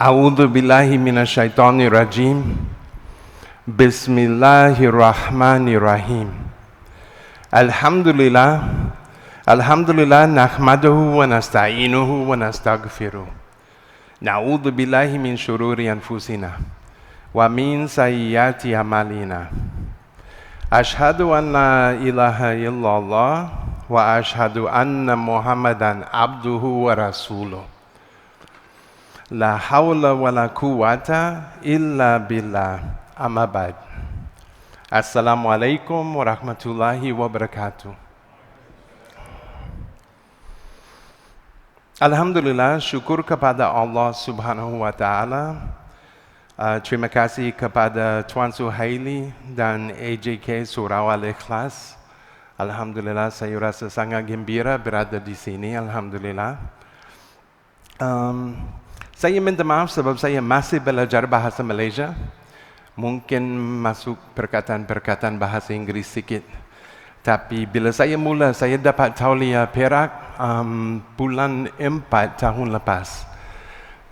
A'udzu billahi minasyaitonir rajim. Bismillahirrahmanirrahim. Alhamdulillah nahmaduhu wa nasta'inuhu wa nastaghfiruh. Na'udzu billahi min syururi anfusina wa min sayyiati a'malina. Asyhadu an la ilaha illallah wa asyhadu anna Muhammadan abduhu wa rasuluh. La haula wa la quwata illa billah. Amma ba'd. Assalamualaikum warahmatullahi wabarakatuh. Alhamdulillah, syukur kepada Allah Subhanahu wa taala. Terima kasih kepada Tuan Suhaili dan AJK Surau Al-Ikhlas. Alhamdulillah, saya rasa sangat gembira berada di sini. Alhamdulillah. Saya minta maaf sebab saya masih belajar bahasa Malaysia. Mungkin masuk perkataan-perkataan bahasa Inggeris sedikit. Tapi bila saya mula, saya dapat tauliah Perak bulan 4 tahun lepas.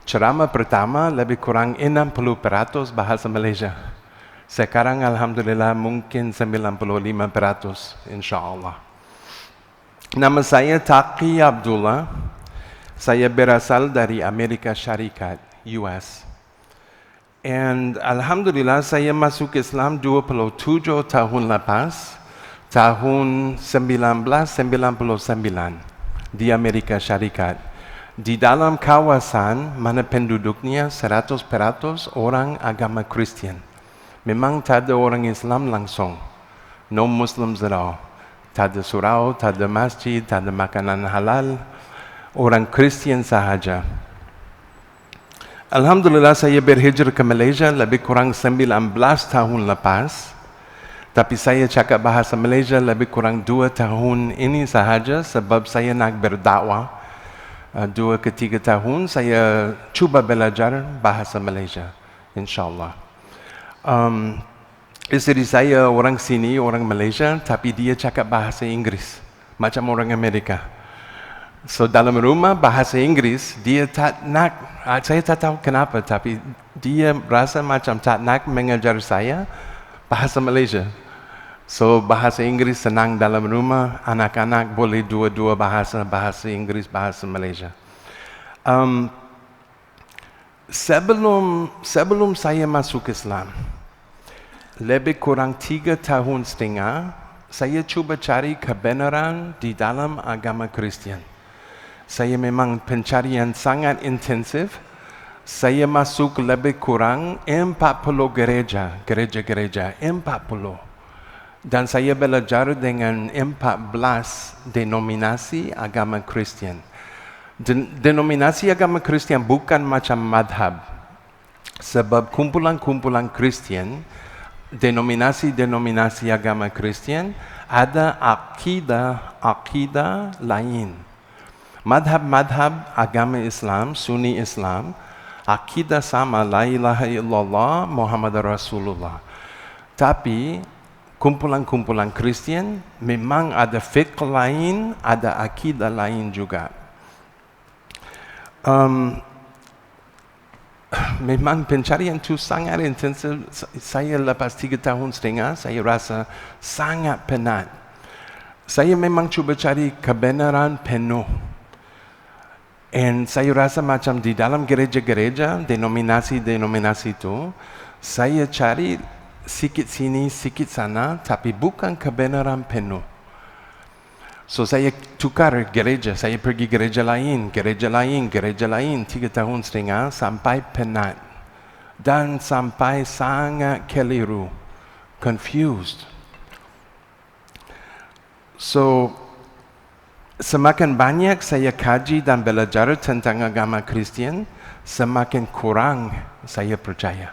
Ceramah pertama lebih kurang 60% bahasa Malaysia. Sekarang Alhamdulillah mungkin 95%, insyaAllah. Nama saya Taqi Abdullah. Saya berasal dari Amerika Syarikat, US. And Alhamdulillah saya masuk Islam 27 tahun lepas, tahun 1999 di Amerika Syarikat. Di dalam kawasan mana penduduknya 100% orang agama Kristian. Memang tak ada orang Islam langsung. No Muslims at all. Tak ada surau, tak ada masjid, tak ada makanan halal. Orang Kristian sahaja. Alhamdulillah saya berhijrah ke Malaysia lebih kurang 19 tahun lepas. Tapi saya cakap bahasa Malaysia lebih kurang 2 tahun ini sahaja sebab saya nak berdakwah. 2 ke 3 tahun saya cuba belajar bahasa Malaysia. InsyaAllah. Isteri saya orang sini, orang Malaysia, tapi dia cakap bahasa Inggeris. Macam orang Amerika. So dalam rumah bahasa Inggeris, dia tak nak, saya tak tahu kenapa, tapi dia rasa macam tak nak mengajar saya bahasa Malaysia. So bahasa Inggeris senang dalam rumah, anak-anak boleh dua-dua bahasa Inggeris, bahasa Malaysia. Sebelum saya masuk Islam, lebih kurang 3 tahun setengah, saya cuba cari kebenaran di dalam agama Kristian. Saya memang pencarian sangat intensif. Saya masuk lebih kurang 40 gereja, 40. Dan saya belajar dengan 14 denominasi agama Kristian. Denominasi agama Kristian bukan macam madhab. Sebab kumpulan-kumpulan Kristian, denominasi agama Kristian, ada akidah lain. Madhab agama Islam, Sunni Islam, akidah sama, la ilaha illallah, Muhammad Rasulullah. Tapi kumpulan-kumpulan Kristian memang ada fiqh lain, ada akidah lain juga. Memang pencarian itu sangat intensif. Saya lepas 3 tahun setengah, saya rasa sangat penat. Saya memang cuba cari kebenaran penuh. Dan saya rasa macam di dalam gereja-gereja, denominasi itu, saya cari sikit sini, sikit sana, tapi bukan kebenaran penuh. So saya tukar gereja, saya pergi gereja lain, 3 tahun setengah, sampai penat. Dan sampai sangat keliru, confused. So, semakin banyak saya kaji dan belajar tentang agama Kristian, semakin kurang saya percaya.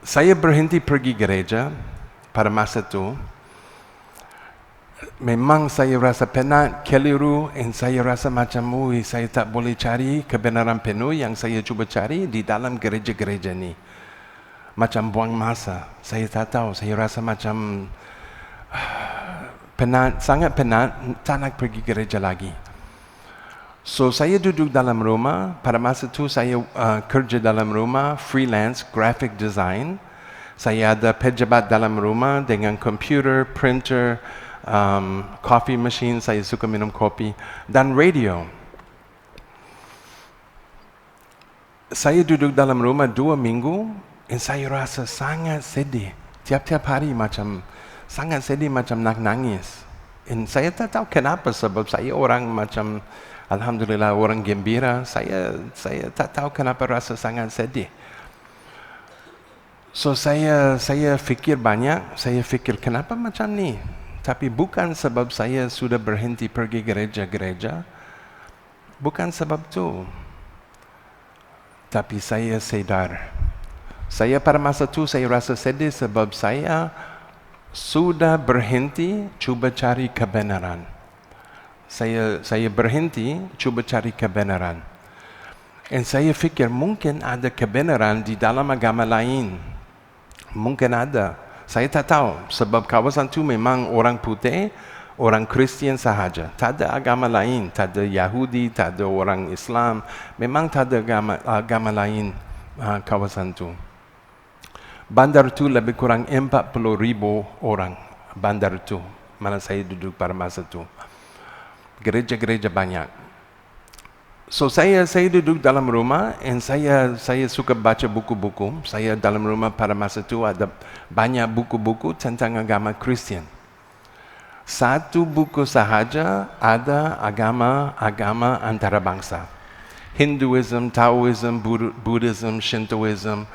Saya berhenti pergi gereja pada masa itu. Memang saya rasa penat, keliru, dan saya rasa macam saya tak boleh cari kebenaran penuh yang saya cuba cari di dalam gereja-gereja ni. Macam buang masa. Saya tak tahu, saya rasa macam sangat penat, tak nak pergi gereja lagi. So saya duduk dalam rumah, pada masa itu saya kerja dalam rumah, freelance, graphic design. Saya ada pejabat dalam rumah dengan komputer, printer, coffee machine, saya suka minum kopi, dan radio. Saya duduk dalam rumah 2 minggu, dan saya rasa sangat sedih. Tiap-tiap hari macam sangat sedih, macam nak nangis. Dan saya tak tahu kenapa, sebab saya orang macam, alhamdulillah, orang gembira. Saya tak tahu kenapa rasa sangat sedih. So saya fikir banyak, saya fikir kenapa macam ni. Tapi bukan sebab saya sudah berhenti pergi gereja-gereja. Bukan sebab tu. Tapi saya sedar. Saya pada masa tu saya rasa sedih sebab saya sudah berhenti cuba cari kebenaran. Saya berhenti cuba cari kebenaran. Dan saya fikir mungkin ada kebenaran di dalam agama lain. Mungkin ada. Saya tak tahu sebab kawasan tu memang orang putih, orang Kristian sahaja. Tak ada agama lain, tak ada Yahudi, tak ada orang Islam. Memang tak ada agama lain kawasan tu. Bandar tu lebih kurang 40,000 orang. Bandar tu, mana saya duduk pada masa tu. Gereja-gereja banyak. So saya duduk dalam rumah dan saya suka baca buku-buku. Saya dalam rumah pada masa itu ada banyak buku-buku tentang agama Kristian. Satu buku sahaja ada agama antarabangsa. Hinduism, Taoism, Buddhism, Shintoism,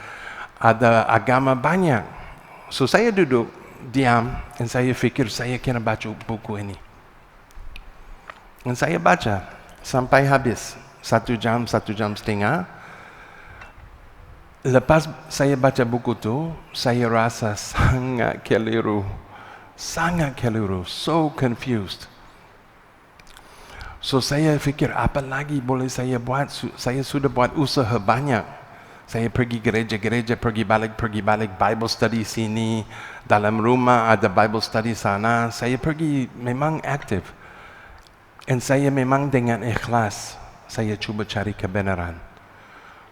ada agama banyak. So saya duduk diam dan saya fikir saya kena baca buku ini. Dan saya baca sampai habis. 1 jam, 1 jam setengah. Lepas saya baca buku tu, saya rasa sangat keliru. Sangat keliru. So confused. So saya fikir apa lagi boleh saya buat. Saya sudah buat usaha banyak. Saya pergi gereja-gereja, pergi balik, Bible study sini. Dalam rumah ada Bible study sana. Saya pergi memang aktif. Dan saya memang dengan ikhlas. Saya cuba cari kebenaran.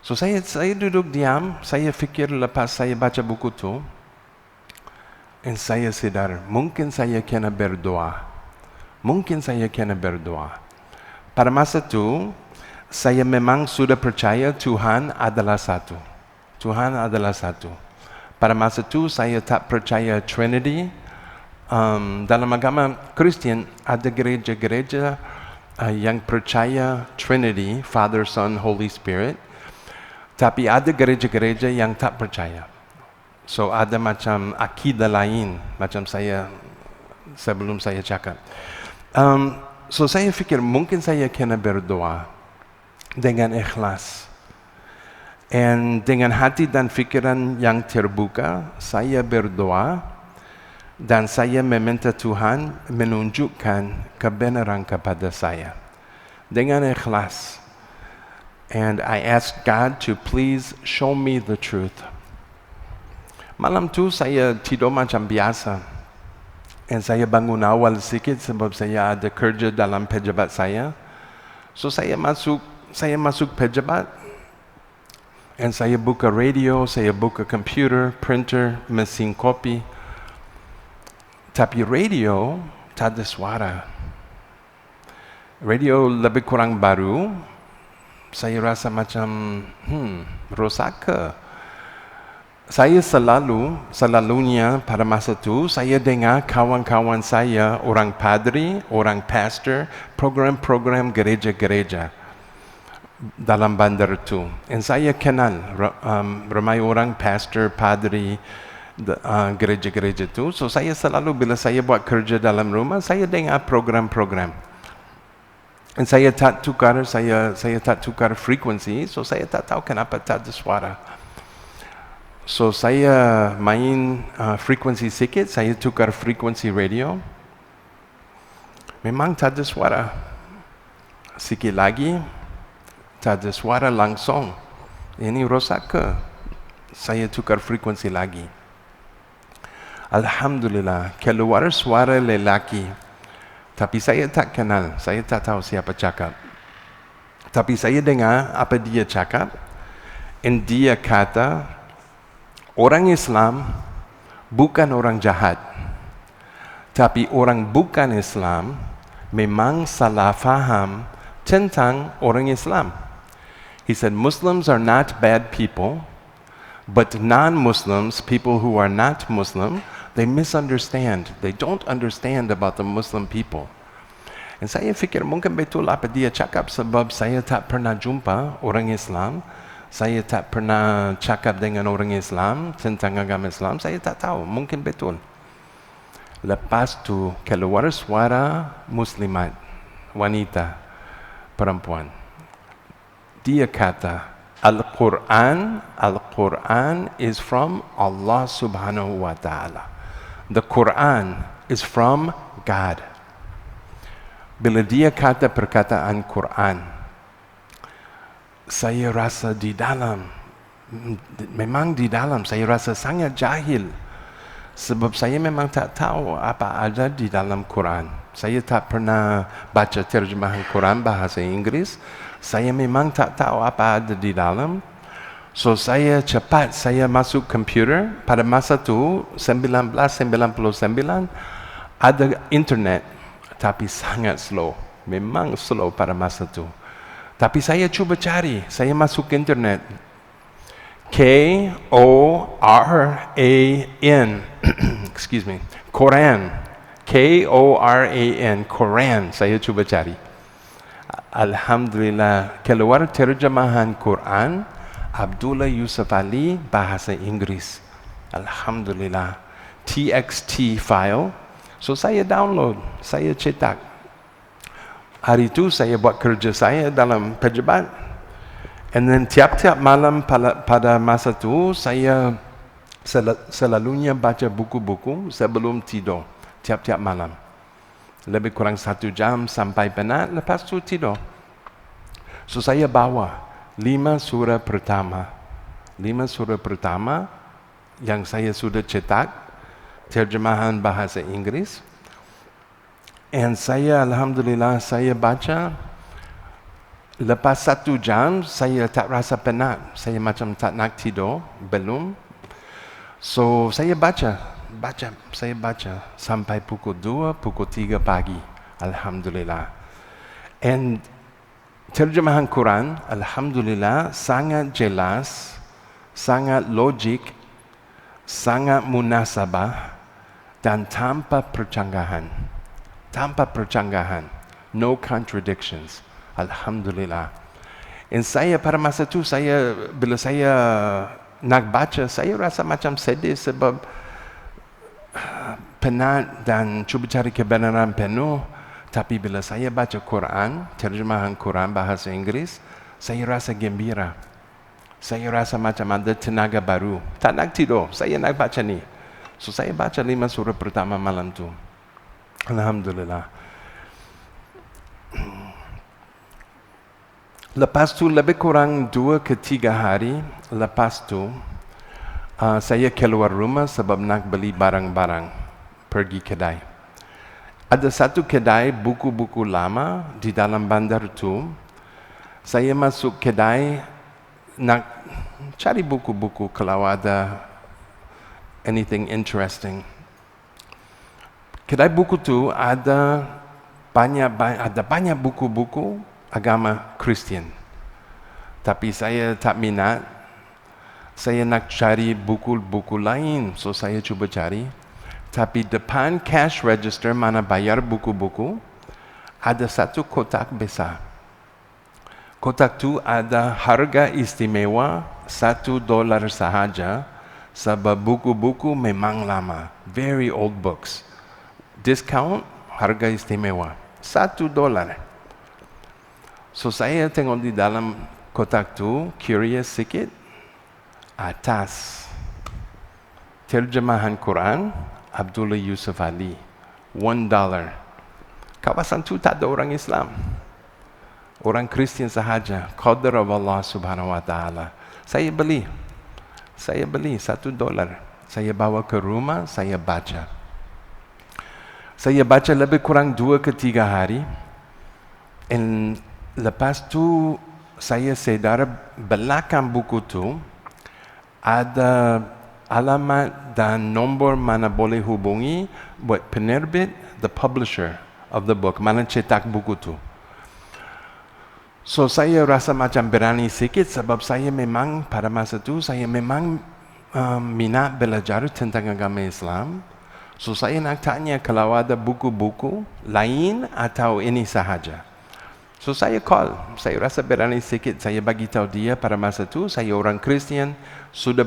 So saya duduk diam, saya fikir lepas saya baca buku tu, dan saya sedar, mungkin saya kena berdoa. Mungkin saya kena berdoa. Pada masa tu, saya memang sudah percaya Tuhan adalah satu. Tuhan adalah satu. Pada masa tu, saya tak percaya Trinity. Dalam agama Kristian, ada gereja-gereja yang percaya Trinity, Father, Son, Holy Spirit. Tapi ada gereja-gereja yang tak percaya. So ada macam akidah lain, macam sebelum saya cakap. So saya fikir mungkin saya kena berdoa dengan ikhlas. Dan dengan hati dan fikiran yang terbuka, saya berdoa. Dan saya meminta Tuhan menunjukkan kebenaran kepada saya dengan ikhlas. And I ask God to please show me the truth. Malam tu saya tidur macam biasa. Dan saya bangun awal sedikit sebab saya ada kerja dalam pejabat saya. So saya masuk pejabat. Dan saya buka radio, saya buka komputer, printer, mesin kopi. Tapi radio tak ada suara. Radio lebih kurang baru. Saya rasa macam, rosak ke? Saya selalunya pada masa itu, saya dengar kawan-kawan saya, orang padri, orang pastor, program-program gereja-gereja dalam bandar itu. Dan saya kenal ramai orang pastor, padri, gereja-gereja itu. So saya selalu bila saya buat kerja dalam rumah, saya dengar program-program. Dan saya tak tukar frekuensi, so saya tak tahu kenapa tak ada suara. So saya main frekuensi sikit, saya tukar frekuensi radio. Memang tak ada suara. Sikit lagi, tak ada suara langsung. Ini rosak ke? Saya tukar frekuensi lagi. Alhamdulillah, keluar suara lelaki. Tapi saya tak kenal, saya tak tahu siapa cakap. Tapi saya dengar apa dia cakap, dan dia kata, orang Islam bukan orang jahat. Tapi orang bukan Islam memang salah faham tentang orang Islam. He said, Muslims are not bad people, but non-Muslims, people who are not Muslim, they misunderstand. They don't understand about the Muslim people. Dan saya fikir mungkin betul apa dia cakap sebab saya tak pernah jumpa orang Islam. Saya tak pernah cakap dengan orang Islam tentang agama Islam. Saya tak tahu, mungkin betul. Lepas tu keluar suara Muslimat, wanita, perempuan. Dia kata, Al-Quran is from Allah subhanahu wa ta'ala. The Quran is from God. Bila dia kata perkataan Quran, saya rasa di dalam, memang di dalam, saya rasa sangat jahil. Sebab saya memang tak tahu apa ada di dalam Quran. Saya tak pernah baca terjemahan Quran bahasa Inggris. Saya memang tak tahu apa ada di dalam. So saya cepat, saya masuk komputer. Pada masa itu, 1999, ada internet. Tapi sangat slow. Memang slow pada masa itu. Tapi saya cuba cari. Saya masuk internet. K-O-R-A-N excuse me, Quran. K-O-R-A-N, Quran. Saya cuba cari. Alhamdulillah, keluar terjemahan Quran Abdullah Yusuf Ali bahasa Inggris. Alhamdulillah. TXT file. So saya download, saya cetak. Hari itu saya buat kerja saya dalam pejabat. And then tiap-tiap malam pada masa itu saya selalunya baca buku-buku sebelum tidur. Tiap-tiap malam. Lebih kurang 1 jam sampai penat, lepas itu tidur. So saya bawa 5 surah pertama. 5 surah pertama yang saya sudah cetak, terjemahan bahasa Inggris. And saya, Alhamdulillah, saya baca. Lepas 1 jam, saya tak rasa penat. Saya macam tak nak tidur, belum. So saya baca sampai pukul 2, pukul 3 pagi. Alhamdulillah. And terjemahan Quran, Alhamdulillah, sangat jelas, sangat logik, sangat munasabah, dan tanpa percanggahan. Tanpa percanggahan. No contradictions. Alhamdulillah. Dan saya pada masa itu, bila saya nak baca, saya rasa macam sedih sebab penat dan cuba cari kebenaran penuh. Tapi bila saya baca Quran, terjemahan Quran bahasa Inggris, saya rasa gembira. Saya rasa macam ada tenaga baru. Tak nak tidur, saya nak baca ni. So saya baca 5 surah pertama malam tu. Alhamdulillah. Lepas tu lebih kurang 2 ke 3 hari lepas tu, saya keluar rumah sebab nak beli barang-barang, pergi kedai. Ada satu kedai buku-buku lama di dalam bandar tu. Saya masuk kedai nak cari buku-buku kalau ada anything interesting. Kedai buku tu ada banyak buku-buku agama Kristian. Tapi saya tak minat. Saya nak cari buku-buku lain, so saya cuba cari. Tapi depan cash register mana bayar buku-buku, ada satu kotak besar. Kotak tu ada harga istimewa $1 sahaja, sebab buku-buku memang lama, very old books. Discount, harga istimewa, $1. So saya tengok di dalam kotak tu, curious sikit. Atas terjemahan Quran Abdullah Yusuf Ali, $1. Kawasan tu tak ada orang Islam, orang Kristian sahaja. Qadar Allah subhanahu wa ta'ala. Saya beli $1. Saya bawa ke rumah, saya baca. Saya baca lebih kurang 2 ke 3 hari. And lepas tu saya sedar belakang buku tu ada alamat dan nombor mana boleh hubungi buat penerbit, the publisher of the book, mana cetak buku tu. So saya rasa macam berani sikit sebab saya memang pada masa tu saya memang minat belajar tentang agama Islam. So saya nak tanya kalau ada buku-buku lain atau ini sahaja. So saya call, saya rasa berani sikit, saya bagi tahu dia pada masa tu saya orang Kristian, sudah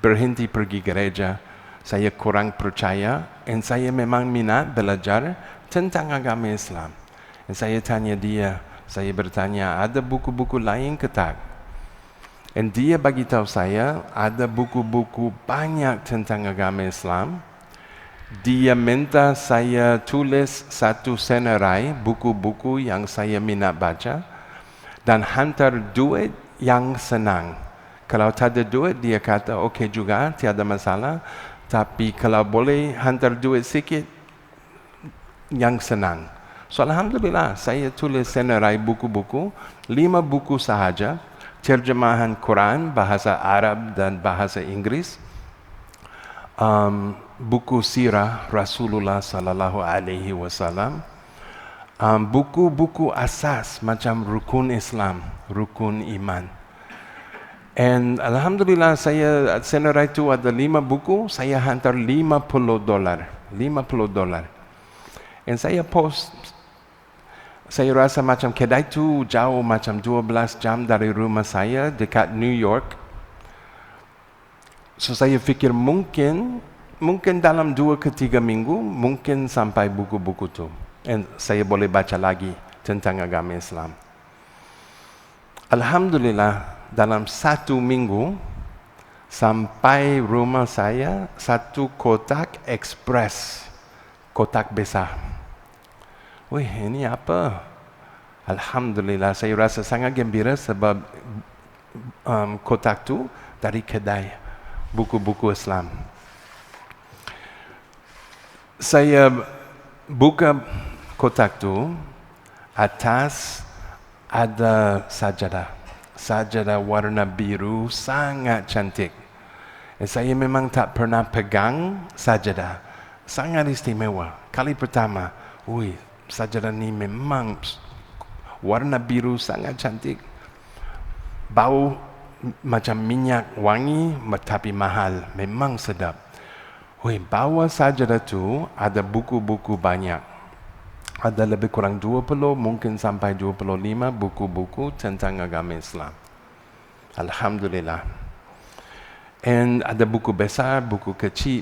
berhenti pergi gereja, saya kurang percaya, dan saya memang minat belajar tentang agama Islam. Dan saya tanya dia, saya bertanya, ada buku-buku lain ke tak? Dan dia bagi tahu saya, ada buku-buku banyak tentang agama Islam. Dia minta saya tulis satu senarai buku-buku yang saya minat baca dan hantar duit yang senang. Kalau tak ada duit, dia kata okey juga, tiada masalah. Tapi kalau boleh hantar duit sikit, yang senang. So alhamdulillah, saya tulis senarai buku-buku, 5 buku sahaja, terjemahan Quran, bahasa Arab dan bahasa Inggeris. Buku sirah Rasulullah sallallahu alaihi wasallam, buku-buku asas macam rukun Islam, rukun iman. And alhamdulillah saya senarai itu ada 5 buku, saya hantar $50. $50. And saya post, saya rasa macam kedai itu jauh macam 12 jam dari rumah saya dekat New York. So saya fikir mungkin dalam 2 ke 3 minggu mungkin sampai buku-buku tu. And saya boleh baca lagi tentang agama Islam. Alhamdulillah dalam 1 minggu sampai rumah saya 1 kotak express, kotak besar. Wih, ini apa? Alhamdulillah saya rasa sangat gembira sebab kotak tu dari kedai buku-buku Islam. Saya buka kotak tu, atas ada sajadah warna biru sangat cantik. Saya memang tak pernah pegang sajadah, sangat istimewa. Kali pertama, sajadah ni memang warna biru sangat cantik. Bau macam minyak wangi tapi mahal, memang sedap. Bawah sajadah tu ada buku-buku banyak. Ada lebih kurang 20, mungkin sampai 25 buku-buku tentang agama Islam. Alhamdulillah. And ada buku besar, buku kecil,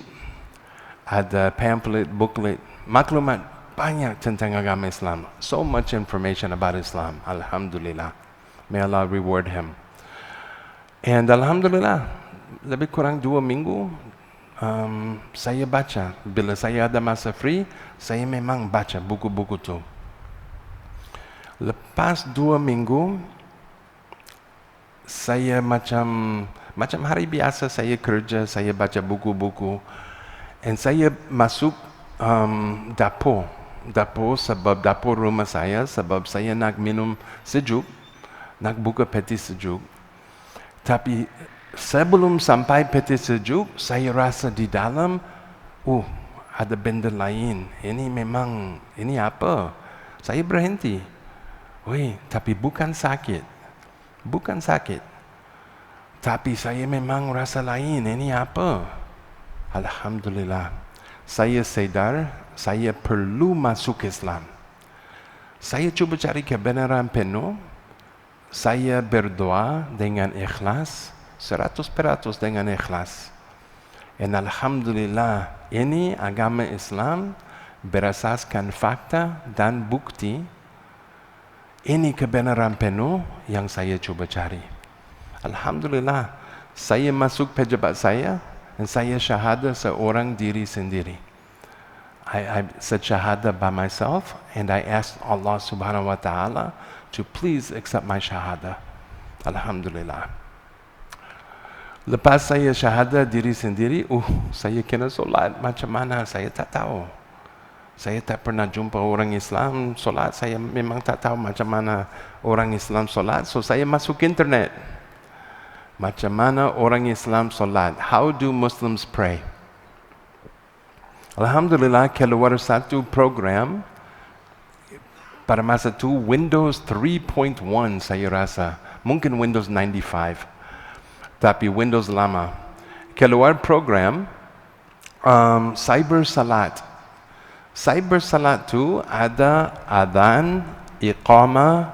ada pamphlet, booklet, maklumat banyak tentang agama Islam. So much information about Islam. Alhamdulillah. May Allah reward him. And alhamdulillah, lebih kurang 2 minggu saya baca. Bila saya ada masa free, saya memang baca buku-buku tu. Lepas 2 minggu, saya macam hari biasa saya kerja, saya baca buku-buku. And saya masuk dapur sebab dapur rumah saya, sebab saya nak minum sejuk, nak buka peti sejuk. Tapi sebelum sampai peti sejuk, saya rasa di dalam, ada benda lain. Ini apa? Saya berhenti. Tapi bukan sakit. Tapi saya memang rasa lain. Ini apa? Alhamdulillah. Saya sedar, saya perlu masuk Islam. Saya cuba cari kebenaran penuh. Saya berdoa dengan ikhlas, 100% dengan ikhlas. Dan alhamdulillah, ini agama Islam berasaskan fakta dan bukti. Ini kebenaran penuh yang saya cuba cari. Alhamdulillah, saya masuk pejabat saya dan saya syahadah seorang diri sendiri. I said shahada by myself and I asked Allah subhanahu wa ta'ala to please accept my shahada. Alhamdulillah. Lepas saya shahada diri sendiri, saya kena solat macam mana, saya tak tahu. Saya tak pernah jumpa orang Islam solat. Saya memang tak tahu macam mana orang Islam solat. So saya masuk internet. Macam mana orang Islam solat? How do Muslims pray? Alhamdulillah keluar satu program. Pada masa itu Windows 3.1 saya rasa. Mungkin Windows 95. Tapi Windows lama. Keluar program Cyber Salat. Cyber Salat tu ada adhan, iqamah,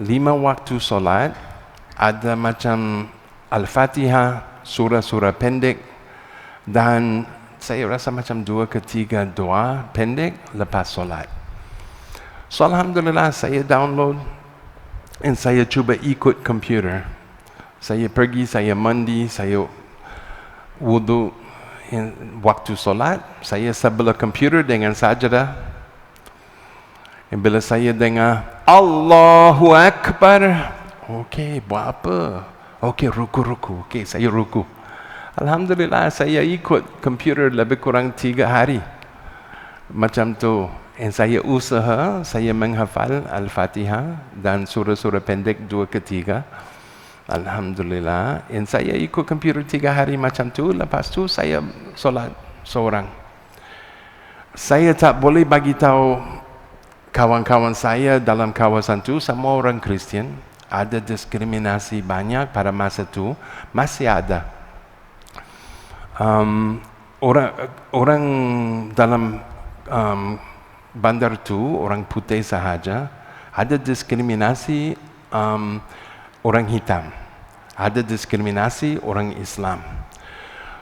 5 waktu solat, ada macam Al-Fatihah, surah-surah pendek, dan saya rasa macam 2 ke 3 doa pendek lepas solat. So Alhamdulillah saya download dan saya cuba ikut komputer. Saya pergi, saya mandi, saya wudu. Waktu solat, saya sebelah komputer dengan sajadah. Bila saya dengar Allahu Akbar, okey, buat apa? Okey, ruku. Okey, saya ruku. Alhamdulillah, saya ikut komputer lebih kurang 3 hari. Macam tu. Dan saya usaha, saya menghafal Al-Fatihah dan surah-surah pendek 2 ke 3. Alhamdulillah. Dan saya ikut komputer 3 hari macam tu. Lepas tu saya solat seorang. Saya tak boleh bagi tahu kawan-kawan saya dalam kawasan tu, semua orang Kristian. Ada diskriminasi banyak pada masa tu. Masih ada. Orang dalam bandar tu, orang putih sahaja. Ada diskriminasi orang hitam. Ada diskriminasi orang Islam.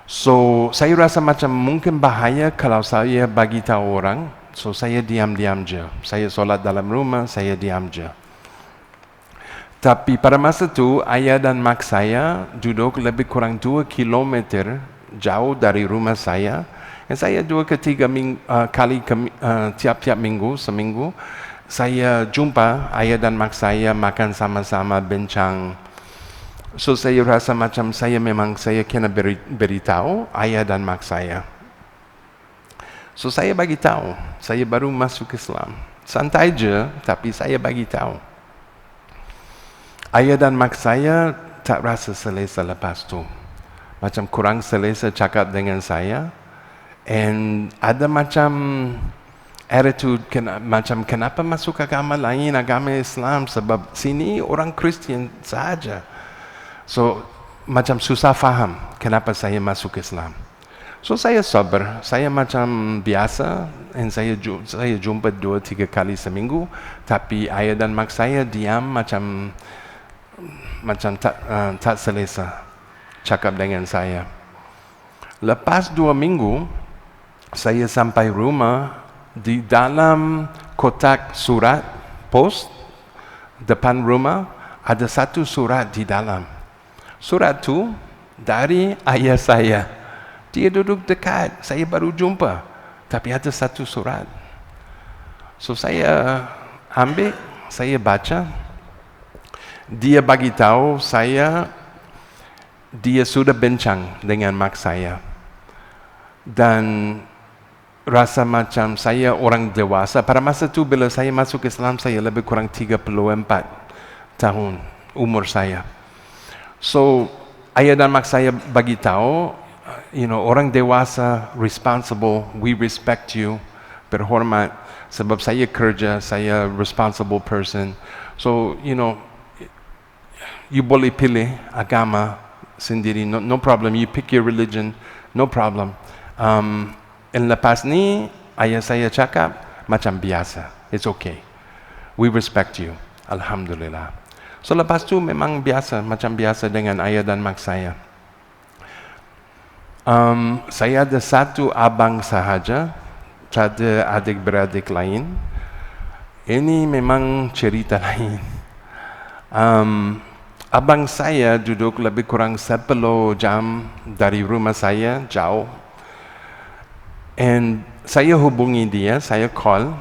So, saya rasa macam mungkin bahaya kalau saya bagi tahu orang. So, saya diam-diam je. Saya solat dalam rumah, saya diam je. Tapi pada masa tu, ayah dan mak saya duduk lebih kurang 2 kilometer jauh dari rumah saya. Dan saya 2 ke 3 kali tiap-tiap minggu, seminggu, saya jumpa ayah dan mak saya makan sama-sama, bincang. So saya rasa macam saya kena beritahu ayah dan mak saya. So saya bagi tahu, saya baru masuk Islam. Santai je, tapi saya bagi tahu. Ayah dan mak saya tak rasa selesa lepas tu. Macam kurang selesa cakap dengan saya. And ada macam attitude macam kenapa masuk agama lain, agama Islam, sebab sini orang Kristian sahaja. So macam susah faham kenapa saya masuk Islam. So saya sabar, saya macam biasa, dan saya jumpa 2-3 kali seminggu, tapi ayah dan mak saya diam macam tak selesa cakap dengan saya. Lepas 2 minggu, saya sampai rumah. Di dalam kotak surat pos depan rumah ada satu surat di dalam. Surat tu dari ayah saya. Dia duduk dekat, saya baru jumpa. Tapi ada satu surat. So saya ambil, saya baca. Dia bagi tahu saya dia sudah bincang dengan mak saya. Dan rasa macam saya orang dewasa. Pada masa tu bila saya masuk Islam, saya lebih kurang 34 tahun umur saya. So ayah dan mak saya bagi tahu, orang dewasa, responsible, we respect you, berhormat, sebab saya kerja, saya responsible person. So you boleh pilih agama sendiri, no problem. You pick your religion, no problem. Dan lepas ni, ayah saya cakap macam biasa. It's okay. We respect you. Alhamdulillah. So lepas tu memang biasa, macam biasa dengan ayah dan mak saya. Saya ada satu abang sahaja, tak ada adik-beradik lain. Ini memang cerita lain. Abang saya duduk lebih kurang 10 jam dari rumah saya, jauh. And saya hubungi dia, saya call.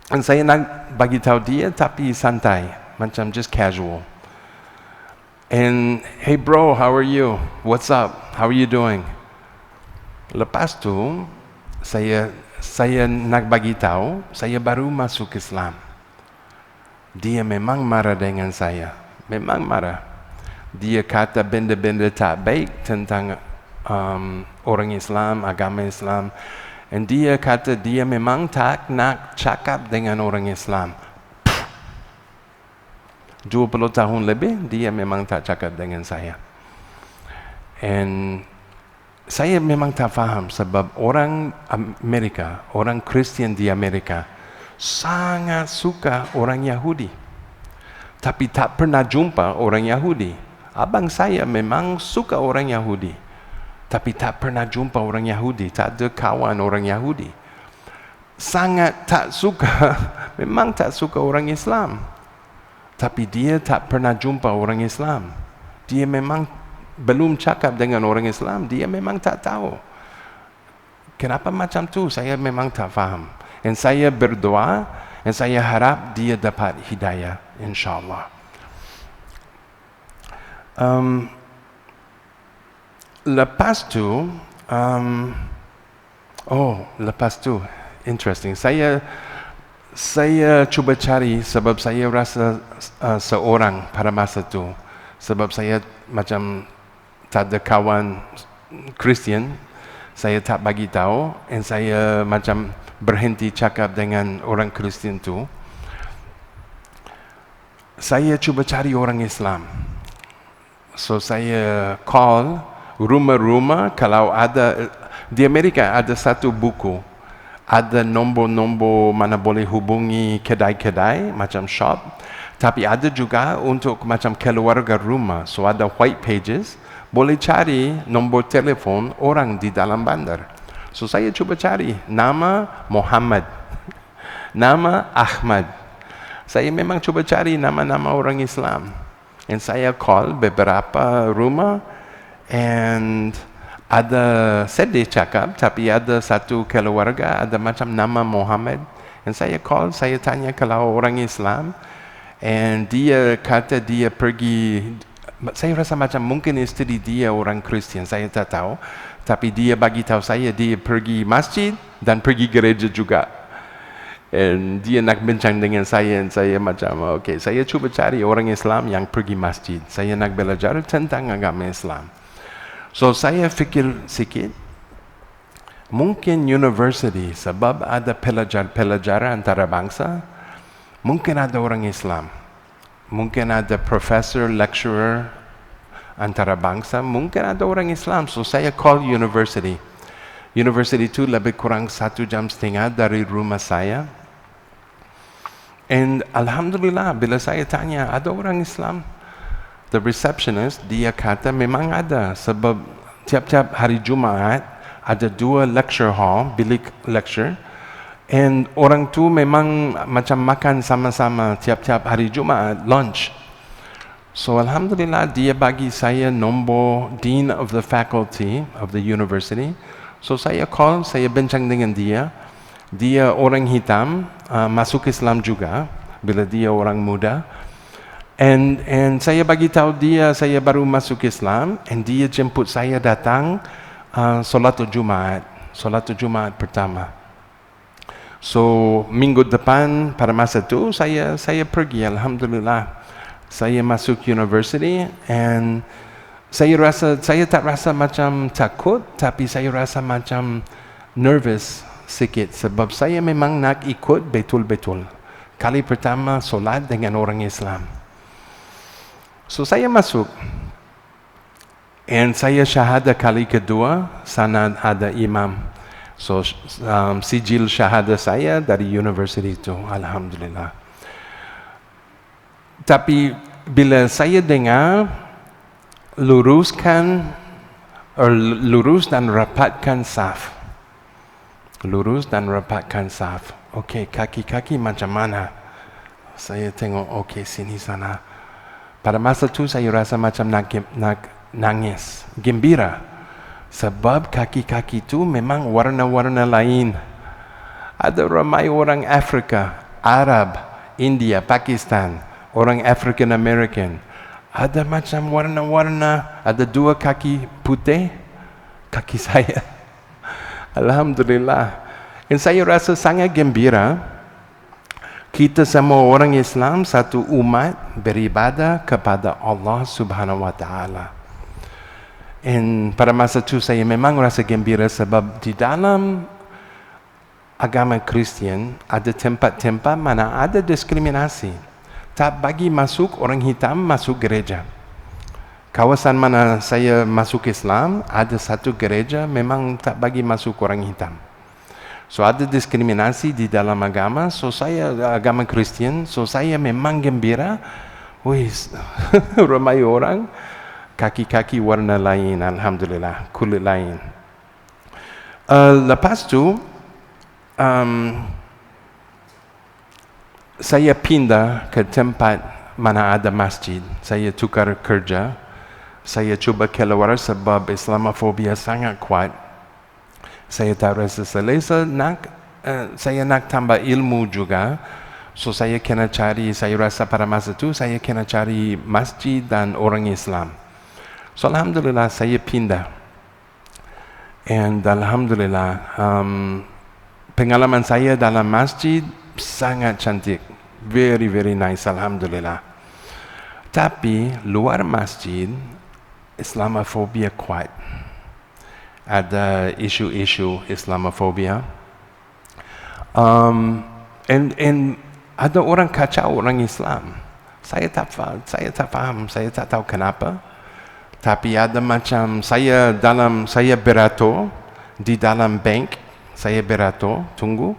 And saya nak bagi tahu dia tapi santai, macam just casual. And hey bro, how are you? What's up? How are you doing? Lepas tu saya saya nak bagi tahu, saya baru masuk Islam. Dia memang marah dengan saya. Memang marah. Dia kata benda-benda tak baik tentang orang Islam, agama Islam. Dan dia kata dia memang tak nak cakap dengan orang Islam. 20 tahun lebih, dia memang tak cakap dengan saya. And saya memang tak faham sebab orang Amerika, orang Kristian di Amerika sangat suka orang Yahudi. Tapi tak pernah jumpa orang Yahudi. Abang saya memang suka orang Yahudi. Tapi tak pernah jumpa orang Yahudi, tak ada kawan orang Yahudi. Sangat tak suka, memang tak suka orang Islam. Tapi dia tak pernah jumpa orang Islam. Dia memang belum cakap dengan orang Islam, dia memang tak tahu. Kenapa macam tu? Saya memang tak faham. Dan saya berdoa, dan saya harap dia dapat hidayah, insyaAllah. Lepas tu, interesting. Saya cuba cari sebab saya rasa seorang pada masa tu. Sebab saya macam tak ada kawan Kristian, saya tak bagi tahu, dan saya macam berhenti cakap dengan orang Kristian tu. Saya cuba cari orang Islam. So saya call rumah-rumah, kalau ada di Amerika ada satu buku, ada nombor-nombor mana boleh hubungi kedai-kedai macam shop, tapi ada juga untuk macam keluarga rumah. So ada white pages, boleh cari nombor telefon orang di dalam bandar. So saya cuba cari nama Muhammad, nama Ahmad. Saya memang cuba cari nama-nama orang Islam. Dan saya call beberapa rumah, and ada sedih cakap, tapi ada satu keluarga ada macam nama Muhammad. Dan saya call, saya tanya kalau orang Islam, and dia kata dia pergi. Saya rasa macam mungkin isteri dia orang Kristian, saya tak tahu. Tapi dia bagi tahu saya dia pergi masjid dan pergi gereja juga. And dia nak bincang dengan saya, dan saya macam, okay, saya cuba cari orang Islam yang pergi masjid. Saya nak belajar tentang agama Islam. So saya fikir sikit, mungkin university sebab ada pelajar-pelajar antarabangsa, mungkin ada orang Islam. Mungkin ada professor, lecturer antarabangsa, mungkin ada orang Islam. So saya call university. University itu lebih kurang 1.5 jam dari rumah saya. And alhamdulillah, bila saya tanya, ada orang Islam? The receptionist, dia kata memang ada. Sebab tiap-tiap hari Jumaat, ada 2 lecture hall, bilik lecture. And orang tu memang macam makan sama-sama tiap-tiap hari Jumaat, lunch. So alhamdulillah, dia bagi saya nombor Dean of the Faculty of the University. So saya call, saya bincang dengan dia. Dia orang hitam, masuk Islam juga, bila dia orang muda. And saya bagi tahu dia, saya baru masuk Islam, and dia jemput saya datang solat Jumaat pertama. So minggu depan pada masa tu saya pergi, alhamdulillah. Saya masuk university, and saya tak rasa macam takut, tapi saya rasa macam nervous sikit sebab saya memang nak ikut betul-betul. Kali pertama solat dengan orang Islam. So saya masuk, and saya syahadah kali kedua, sana ada imam. So sijil syahadah saya dari university itu, alhamdulillah. Tapi bila saya dengar lurus dan rapatkan saf. Lurus dan rapatkan saf. Okey, kaki-kaki macam mana? Saya tengok, okey, sini sana. Pada masa tu saya rasa macam nak nangis, gembira. Sebab kaki-kaki tu memang warna-warna lain. Ada ramai orang Afrika, Arab, India, Pakistan, orang African American. Ada macam warna-warna, ada 2 kaki putih, kaki saya. Alhamdulillah. Dan saya rasa sangat gembira kita semua orang Islam satu umat beribadah kepada Allah Subhanahu wa taala. Dan pada masa itu saya memang rasa gembira sebab di dalam agama Kristian ada tempat-tempat mana ada diskriminasi. Tak bagi masuk orang hitam masuk gereja. Kawasan mana saya masuk Islam ada satu gereja memang tak bagi masuk orang hitam. So ada diskriminasi di dalam agama, so saya agama Kristian, so saya memang gembira. Ramai orang kaki-kaki warna lain, alhamdulillah, kulit lain. Lepas tu saya pindah ke tempat mana ada masjid. Saya tukar kerja. Saya cuba keluar sebab Islamofobia sangat kuat. Saya tak rasa selesa, saya nak tambah ilmu juga. So saya kena cari, saya rasa pada masa itu saya kena cari masjid dan orang Islam. So alhamdulillah saya pindah. And alhamdulillah pengalaman saya dalam masjid sangat cantik. Very, very nice, alhamdulillah. Tapi luar masjid Islamofobia kuat. Ada isu-isu Islamofobia. And ada orang kacau orang Islam. Saya tak faham, saya tak tahu kenapa. Tapi ada macam saya beratur di dalam bank, saya beratur, tunggu.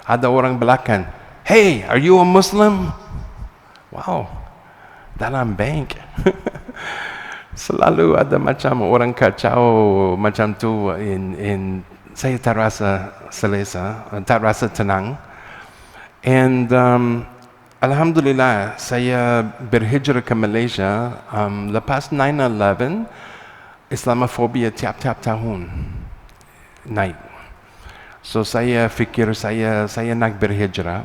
Ada orang belakang, "Hey, are you a Muslim?" Wow, dalam bank. Selalu ada macam orang kacau macam tu. Saya tak rasa selesa, tak rasa tenang. And alhamdulillah saya berhijrah ke Malaysia lepas 9/11. Islamofobia tiap-tiap tahun naik. So saya fikir saya nak berhijrah.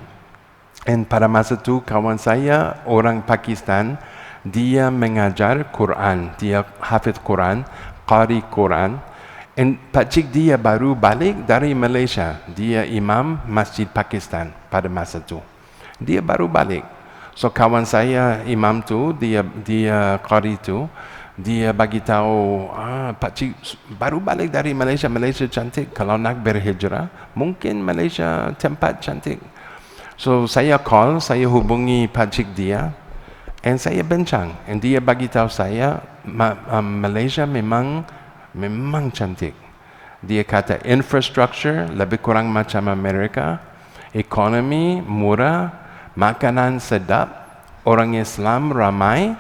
And pada masa tu kawan saya orang Pakistan, dia mengajar Quran, dia hafid Quran, qari Quran. And pakcik dia baru balik dari Malaysia, dia imam Masjid Pakistan pada masa tu. Dia baru balik. So kawan saya imam tu, dia qari tu, dia bagi tahu, pakcik baru balik dari Malaysia, Malaysia cantik, kalau nak berhijrah, mungkin Malaysia tempat cantik. So saya saya hubungi pakcik dia. And saya bincang, and dia bagi tahu saya Malaysia memang cantik. Dia kata infrastructure lebih kurang macam Amerika, ekonomi murah, makanan sedap, orang Islam ramai,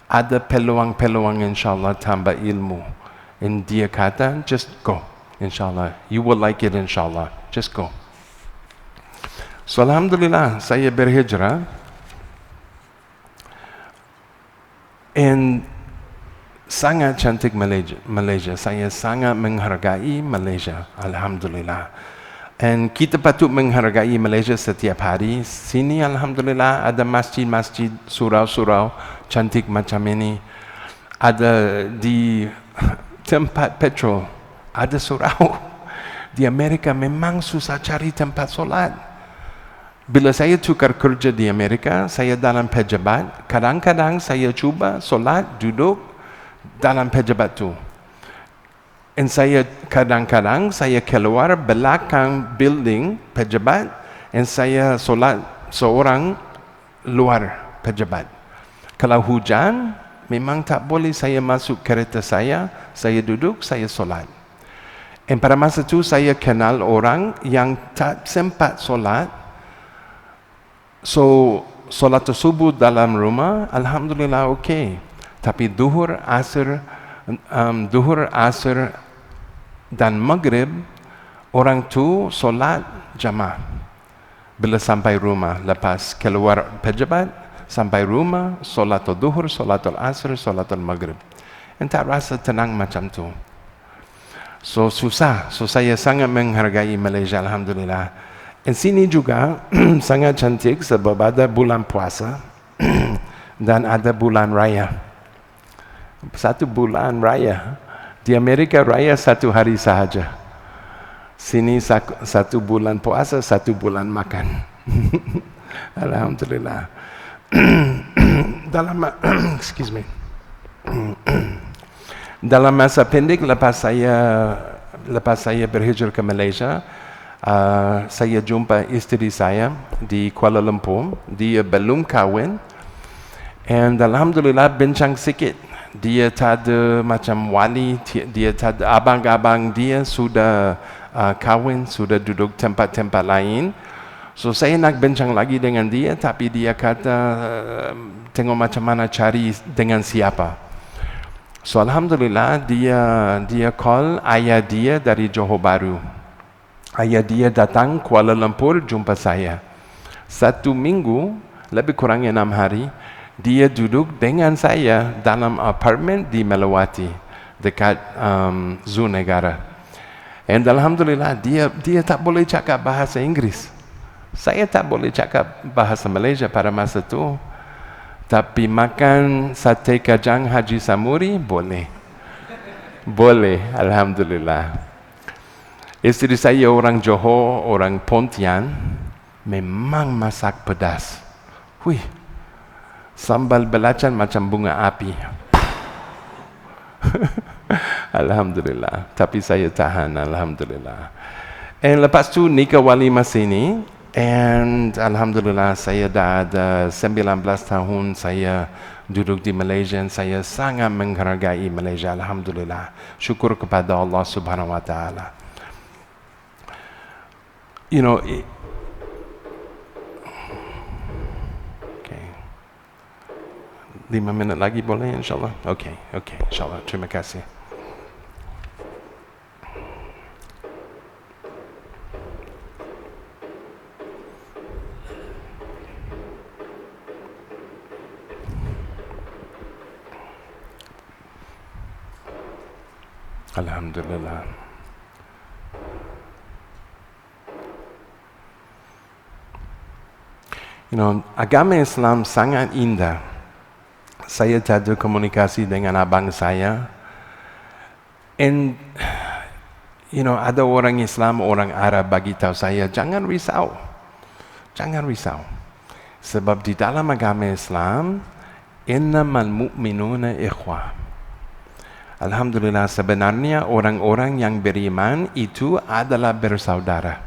ada peluang-peluang insyaAllah tambah ilmu. And dia kata, just go, insyaAllah. You will like it insyaAllah. Just go. So alhamdulillah, saya berhijrah. And sangat cantik Malaysia. Saya sangat menghargai Malaysia. Alhamdulillah. And kita patut menghargai Malaysia setiap hari. Sini alhamdulillah ada masjid-masjid, surau-surau cantik macam ini. Ada di tempat petrol, ada surau. Di Amerika memang susah cari tempat solat. Bila saya tukar kerja di Amerika, saya dalam pejabat, kadang-kadang saya cuba solat duduk dalam pejabat tu. Dan saya kadang-kadang saya keluar belakang building pejabat dan saya solat seorang luar pejabat. Kalau hujan, memang tak boleh saya masuk kereta saya duduk, saya solat. Dan pada masa tu saya kenal orang yang tak sempat solat. So, solat subuh dalam rumah, alhamdulillah okey. Tapi duhur, asar dan maghrib, orang tu solat jamaah. Bila sampai rumah, lepas keluar pejabat, sampai rumah, solat duhur, solat asar, solat maghrib. Dan tak rasa tenang macam tu. So, susah. So, saya sangat menghargai Malaysia, alhamdulillah. Dan sini juga sangat cantik sebab ada bulan puasa dan ada bulan raya. Satu bulan raya. Di Amerika raya satu hari sahaja. Sini 1 bulan puasa, 1 bulan makan. Alhamdulillah. Dalam excuse me. Dalam masa pendek lepas saya berhijrah ke Malaysia, saya jumpa istri saya di Kuala Lumpur. Dia belum kahwin, and alhamdulillah bincang sikit. Dia tak ada macam wali, dia tak ada abang-abang, dia sudah kahwin, sudah duduk tempat-tempat lain. So saya nak bincang lagi dengan dia, tapi dia kata tengok macam mana cari dengan siapa. So alhamdulillah dia call ayah dia dari Johor Bahru. Ayah dia datang Kuala Lumpur jumpa saya. 1 minggu, lebih kurang 6 hari, dia duduk dengan saya dalam apartmen di Melawati, dekat Zoo Negara. And alhamdulillah dia tak boleh cakap bahasa Inggeris. Saya tak boleh cakap bahasa Malaysia pada masa itu. Tapi makan sate kajang Haji Samuri boleh. Boleh, alhamdulillah. Istri saya orang Johor, orang Pontian, memang masak pedas. Wih, sambal belacan macam bunga api. Alhamdulillah. Tapi saya tahan, alhamdulillah. And lepas tu nikah walimah sini, and alhamdulillah saya dah ada 19 tahun saya duduk di Malaysia. Saya sangat menghargai Malaysia, alhamdulillah. Syukur kepada Allah Subhanahu wa taala. You know, okay. 5 minit lagi boleh insyaAllah? Okay, insyaAllah. Terima kasih. Alhamdulillah. You know, agama Islam sangat indah. Saya tak ada komunikasi dengan abang saya. And, you know, ada orang Islam, orang Arab bagi tahu saya, jangan risau. Jangan risau. Sebab di dalam agama Islam, innamal mu'minuna ikhwah. Alhamdulillah, sebenarnya orang-orang yang beriman itu adalah bersaudara.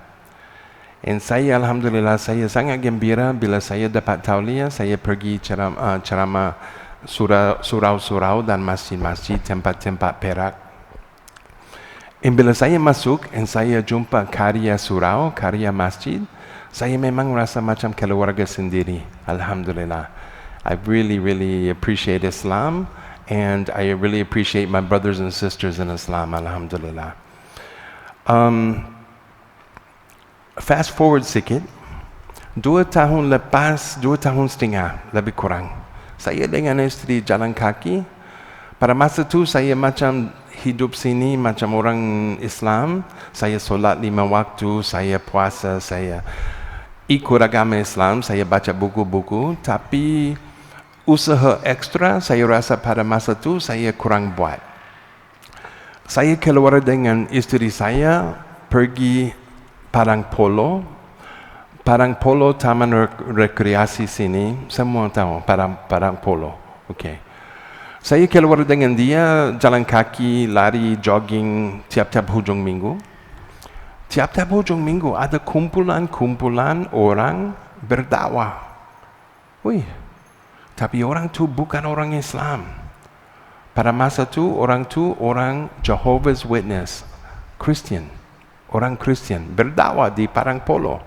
Dan saya alhamdulillah saya sangat gembira bila saya dapat tauliah, saya pergi ceramah surau-surau dan masjid-masjid, tempat-tempat Perak. Dan bila saya masuk dan saya jumpa karya surau, karya masjid, saya memang rasa macam keluarga sendiri. Alhamdulillah. I really appreciate Islam, and I really appreciate my brothers and sisters in Islam. Alhamdulillah. Fast forward sikit, 2 tahun lepas, 2 tahun setengah lebih kurang, saya dengan istri jalan kaki. Pada masa tu saya macam hidup sini macam orang Islam. Saya solat 5 waktu, saya puasa, saya ikut agama Islam, saya baca buku-buku. Tapi usaha ekstra saya rasa pada masa tu saya kurang buat. Saya keluar dengan istri saya pergi Padang Polo, taman rekreasi sini, semua tahu Padang Polo. Okay. Saya keluar dengan dia, jalan kaki, lari, jogging tiap-tiap hujung minggu. Tiap-tiap hujung minggu ada kumpulan orang berdakwah. Wih, tapi orang tu bukan orang Islam. Pada masa tu orang Jehovah's Witness, Christian. Orang Kristian berdakwah di Padang Polo.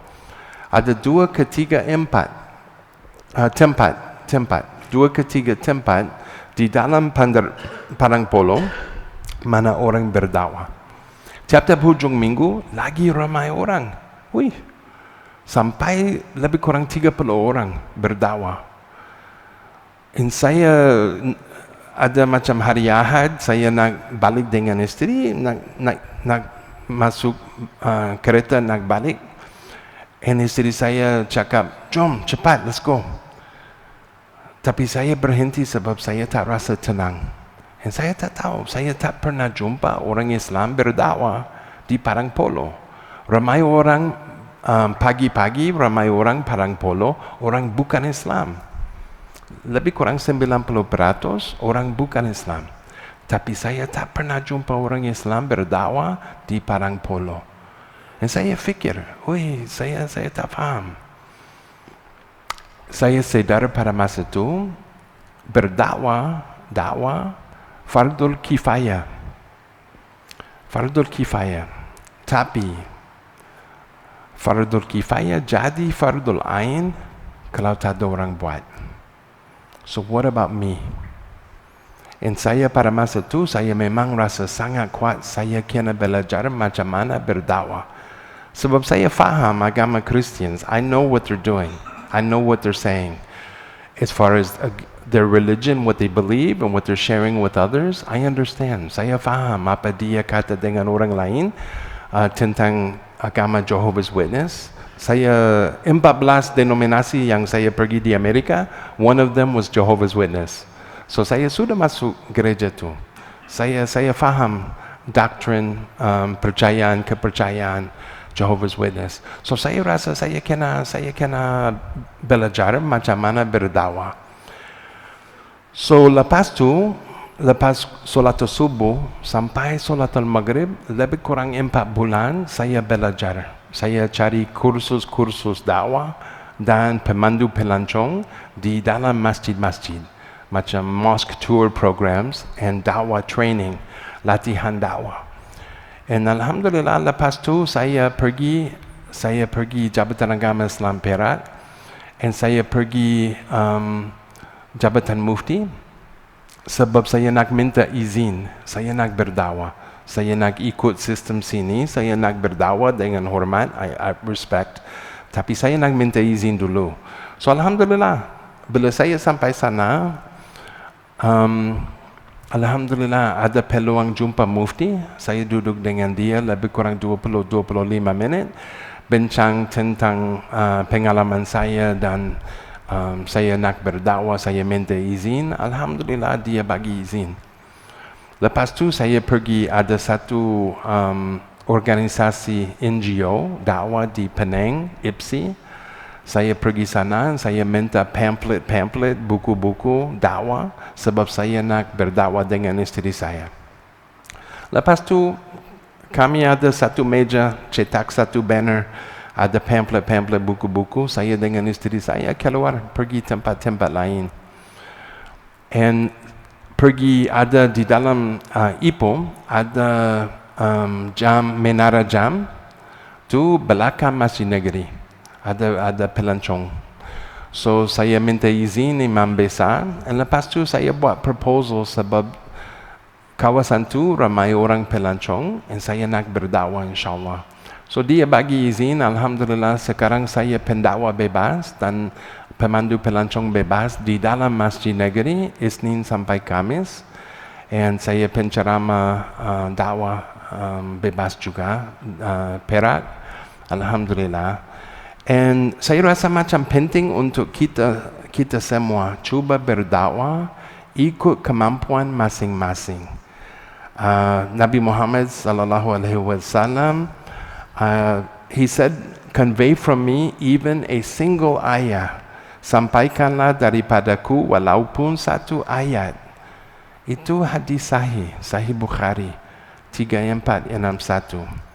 Ada 2 ke 3 tempat 2 ke 3 tempat di dalam Padang Polo mana orang berdakwah. Tiap-tiap hujung minggu lagi ramai orang. Wih, sampai lebih kurang 30 orang berdakwah. Dan saya ada macam hari Ahad, saya nak balik dengan istri, nak masuk kereta nak balik. And istri saya cakap, jom cepat, let's go. Tapi saya berhenti sebab saya tak rasa tenang. Dan saya tak tahu, saya tak pernah jumpa orang Islam berdakwah di Padang Polo. Ramai orang pagi-pagi, ramai orang parang polo, orang bukan Islam. Lebih kurang 90% orang bukan Islam. Tapi saya tak pernah jumpa orang Islam berdakwah di parang polo. Dan saya fikir, saya tak faham. Saya sedar pada masa itu, dakwah, fardul kifayah. Fardul kifayah. Tapi, fardul kifayah jadi fardul ain kalau tak ada orang buat. So what about me? Dan saya pada masa itu, saya memang rasa sangat kuat, saya kena belajar macam mana berdakwah. Sebab saya faham agama Christians, I know what they're doing. I know what they're saying. As far as their religion, what they believe, and what they're sharing with others, I understand. Saya faham apa dia kata dengan orang lain tentang agama Jehovah's Witness. Saya 14 denominasi yang saya pergi di Amerika, one of them was Jehovah's Witness. So saya sudah masuk gereja tu. Saya faham doctrine, kepercayaan Jehovah's Witness. So saya rasa saya kena belajar macam mana berdakwah. So lepas solat subuh sampai solat maghrib, lebih kurang 4 bulan saya belajar. Saya cari kursus dakwah dan pemandu pelancong di dalam masjid-masjid. Macam mosque tour programs and dakwah training, latihan dakwah. And alhamdulillah lepas tu saya pergi Jabatan Agama Islam Perak, and saya pergi Jabatan Mufti sebab saya nak minta izin, saya nak berdakwah, saya nak ikut sistem sini, saya nak berdakwah dengan hormat, I respect, tapi saya nak minta izin dulu. So alhamdulillah bila saya sampai sana, alhamdulillah ada peluang jumpa mufti. Saya duduk dengan dia lebih kurang 20-25 minit, bincang tentang pengalaman saya dan saya nak berdakwah, saya minta izin. Alhamdulillah dia bagi izin. Lepas tu saya pergi ada satu organisasi NGO dakwah di Penang, IPSI. Saya pergi sana, saya minta pamphlet, buku-buku dakwah sebab saya nak berdakwah dengan istri saya. Lepas tu kami ada satu meja, cetak satu banner, ada pamphlet, buku-buku. Saya dengan istri saya keluar pergi tempat-tempat lain. And pergi ada di dalam Ipoh ada menara jam tu belakang Masjid Negeri. Ada pelancong. So saya minta izin imam besar, dan lepas tu saya buat proposal sebab kawasan tu ramai orang pelancong, dan saya nak berdakwah insyaAllah. So dia bagi izin, alhamdulillah sekarang saya pendakwah bebas dan pemandu pelancong bebas di dalam Masjid Negeri, Isnin sampai Kamis, dan saya penceramah dakwah bebas juga, Perak, alhamdulillah. And saya rasa macam penting untuk kita semua cuba berdakwah ikut kemampuan masing-masing. Nabi Muhammad sallallahu alaihi wasallam he said, "Convey from me even a single ayah. Sampaikanlah daripadaku walaupun satu ayat." Itu hadis sahih Bukhari 3461.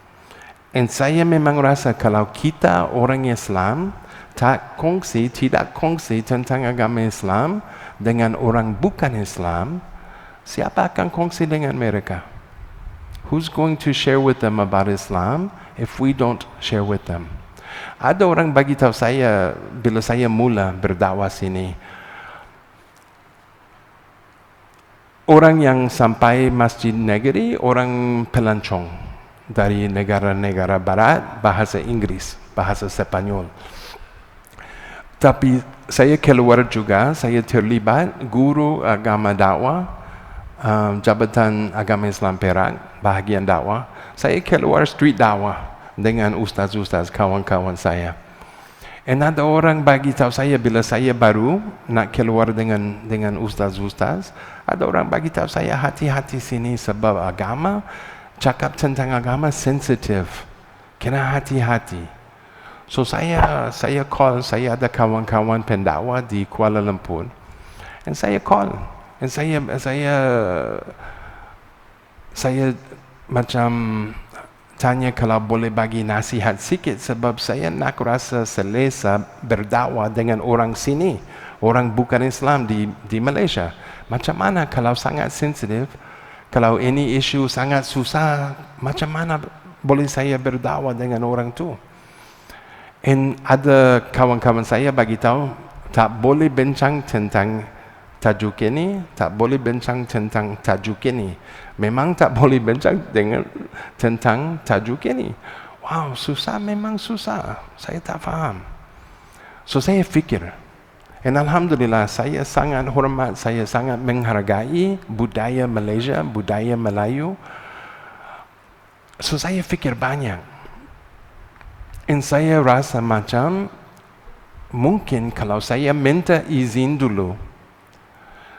Dan saya memang rasa kalau kita orang Islam tidak kongsi tentang agama Islam dengan orang bukan Islam, siapa akan kongsi dengan mereka? Who's going to share with them about Islam if we don't share with them? Ada orang bagi tahu saya bila saya mula berdakwah sini, orang yang sampai Masjid Negeri, orang pelancong dari negara-negara barat, bahasa Inggris, bahasa Sepanyol. Tapi saya keluar juga, saya terlibat guru agama dakwah, Jabatan Agama Islam Perak, bahagian dakwah. Saya keluar street dakwah dengan ustaz-ustaz, kawan-kawan saya. Dan ada orang bagi tahu saya bila saya baru nak keluar dengan ustaz-ustaz, ada orang bagi tahu saya hati-hati sini sebab agama, cakap tentang agama sensitif. Kena hati-hati. So saya call, saya ada kawan-kawan pendakwa di Kuala Lumpur, and saya call, and saya macam tanya kalau boleh bagi nasihat sikit, sebab saya nak rasa selesa berdakwah dengan orang sini, orang bukan Islam di Malaysia. Macam mana kalau sangat sensitif, kalau ini isu sangat susah, macam mana boleh saya berdakwah dengan orang tu? And ada kawan-kawan saya bagi tahu tak boleh bincang tentang tajuk ini, tak boleh bincang tentang tajuk ini. Memang tak boleh bincang tentang tajuk ini. Wow, susah, memang susah. Saya tak faham. So saya fikir, dan Alhamdulillah saya sangat hormat, saya sangat menghargai budaya Malaysia, budaya Melayu. So saya fikir banyak. Dan saya rasa macam mungkin kalau saya minta izin dulu,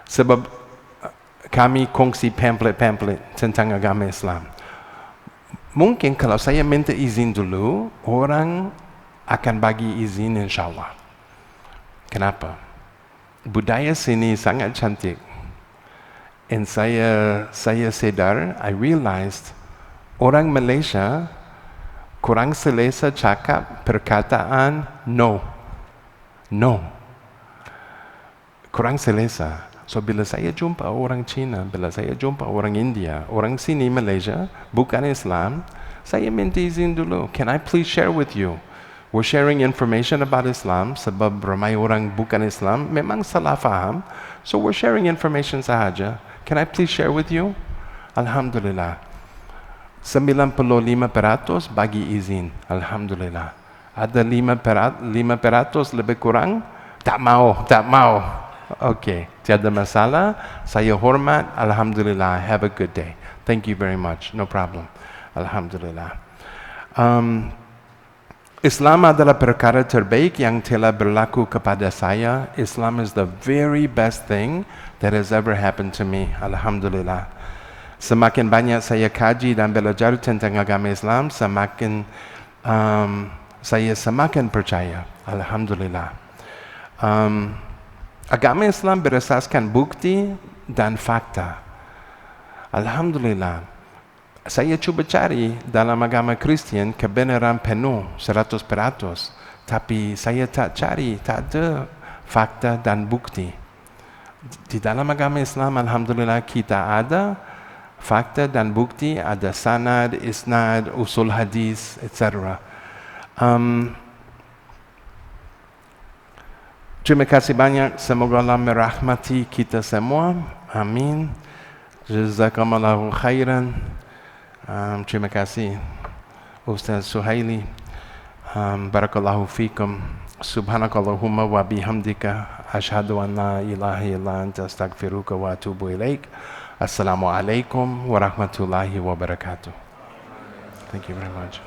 sebab kami kongsi pamphlet tentang agama Islam. Mungkin kalau saya minta izin dulu, orang akan bagi izin insyaAllah. Kenapa? Budaya sini sangat cantik. Dan saya sedar, I realized, orang Malaysia kurang selesa cakap perkataan no. Kurang selesa. So bila saya jumpa orang Cina, bila saya jumpa orang India, orang sini Malaysia, bukan Islam, saya minta izin dulu. Can I please share with you? We're sharing information about Islam, sebab ramai orang bukan Islam memang salah faham. So we're sharing information sahaja. Can I please share with you? Alhamdulillah. 95% bagi izin. Alhamdulillah. Ada 5% lebih kurang, tak mau. Okay, tiada masalah. Saya hormat. Alhamdulillah. Have a good day. Thank you very much. No problem. Alhamdulillah. Islam adalah perkara terbaik yang telah berlaku kepada saya. Islam is the very best thing that has ever happened to me. Alhamdulillah. Semakin banyak saya kaji dan belajar tentang agama Islam, saya semakin percaya. Alhamdulillah. Agama Islam berasaskan bukti dan fakta. Alhamdulillah. Saya cuba cari dalam agama Kristian kebenaran penuh 100%. Tapi saya tak cari, tak ada fakta dan bukti. Di dalam agama Islam, Alhamdulillah, kita ada fakta dan bukti, ada sanad, isnad, usul hadis, etc. Terima kasih banyak. Semoga Allah merahmati kita semua. Amin. Jazakumullahu khairan. Terima kasih Ustaz Suhaili. Barakallahu fikum. Subhanakallahumma wa bihamdika. Ashhadu an la ilaha illa anta astaghfiruka wa atubu ilaik. Assalamualaikum warahmatullahi wabarakatuh. Thank you very much.